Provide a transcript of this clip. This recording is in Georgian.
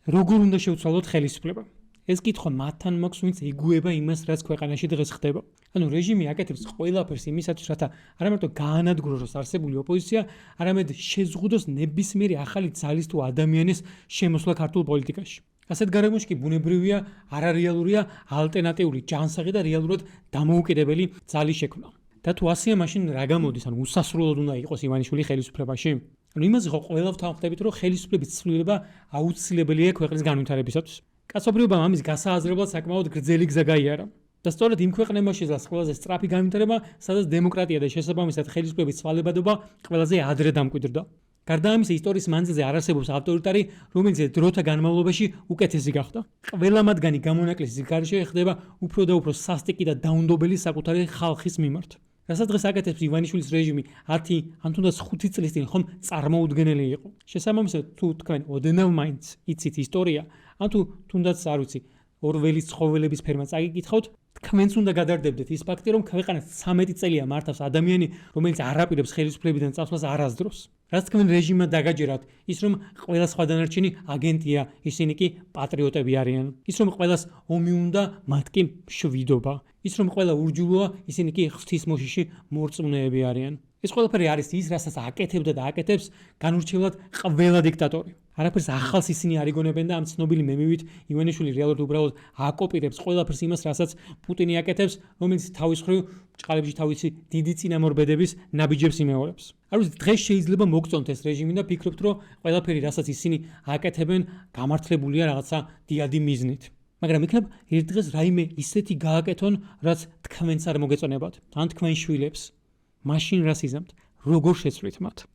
როგორ უნდა შევცვალოთ ხელისუფლება? ეს კითხვა მათთან მაქვს, ვინც იგუება იმას, რაც ქვეყანაში დღეს ხდება. ანუ რეჟიმი აკეთებს ყველაფერს იმისათვის, რათა არა მარტო გაანადგუროს არსებული ოპოზიცია, არამედ შეზღუდოს ნებისმიერი ახალი ძალის თუ ადამიანის შემოსვლა ქართულ პოლიტიკაში. ასეთ გარემოში კი ბუნებრივია, არარეალურია ალტერნატიული ჯანსაღი და რეალურად დამოუკიდებელი ძალის შექმნა. და თუ ასეა, მაშინ რა გამოდის, ანუ უსასრულოდ უნდა იყოს ივანიშვილი ხელისუფლებაში? ანუ იმაზე ხო ყველა ვთანხმდებით, რომ ხელისუფლების ცვლილება აუცილებელია ქვეყნის განვითარებისათვის. კაცობრიობამ ამის გასააზრებლად საკმაოდ გრძელი გზა გაიარა. და სწორედ იმ ქვეყნებმა შეძლეს ყველაზე სწრაფი განვითარება, სადაც დემოკრატია და შესაბამისად ხელისუფლების ცვალებადობა ყველაზე ადრე დამკვიდრდა. გარდა ამისა, ისტორიის მანძილზე არ არსებობს ავტორიტარი, რომელიც დროთა განმავლობაში უკეთესი გახდა. ყველა მათგანი გამონაკლისის გარეშე ხდება უფრო და უფრო სასტიკი და დაუნდობელი საკუთარი ხალხის მიმართ. რასაც დღეს აკეთებს ივანიშვილის რეჟიმი 10 ან თუნდაც 5 წლის წინ ხომ წარმოუდგენელი იყო. შესაბამისად, თუ თქვენ ოდნავ მაინც იცით ისტორია, ან თუ თუნდაც არ ვიცი, ორველის ცხოველების ფერმა წაგიკითხავთ, თქვენც უნდა გადარდებდეთ ის ფაქტი, რომ ქვეყანას 13 წელია მართავს ადამიანი, რომელიც არ აპირებს ხელისუფლებიდან წასვლას არასდროს. რაც თქვენ რეჟიმმა დაგაჯერათ, ის რომ ყველა სხვა დანარჩენი აგენტია, ისინი კი პატრიოტები არიან. ის რომ ყველას ომი უნდა, მათ კი მშვიდობა. ის რომ ყველა ურჯულოა, ისინი კი ღვთისმოშიში მორწმუნეები არიან. ეს ყველაფერი არის ის, რასაც აკეთებდა და აკეთებს განურჩევლად ყველა დიქტატორი. არაფერს ახალს ისინი არ იგონებენ და ამ ცნობილი მემივით ივანიშვილი რეალურად უბრალოდ აკოპირებს ყველაფერს იმას, რასაც პუტინი აკეთებს, რომელიც თავის მხრივ ჭყალებში თავისი დიდი წინამორბედების ნაბიჯებს იმეორებს. არ ვიცი, დღეს შეიძლება მოგწონთ ეს რეჟიმი და ფიქრობთ, რომ ყველაფერი, რასაც ისინი აკეთებენ, გამართლებულია რაღაცა დიადი მიზნით. მაგრამ იქნებ ერთ დღეს რაიმე ისეთი გააკეთონ, რაც თქვენც არ მოგეწონებათ, ან თქვენ შვილებს. მაშინ რას იზამთ? როგორ შეცვლით მათ?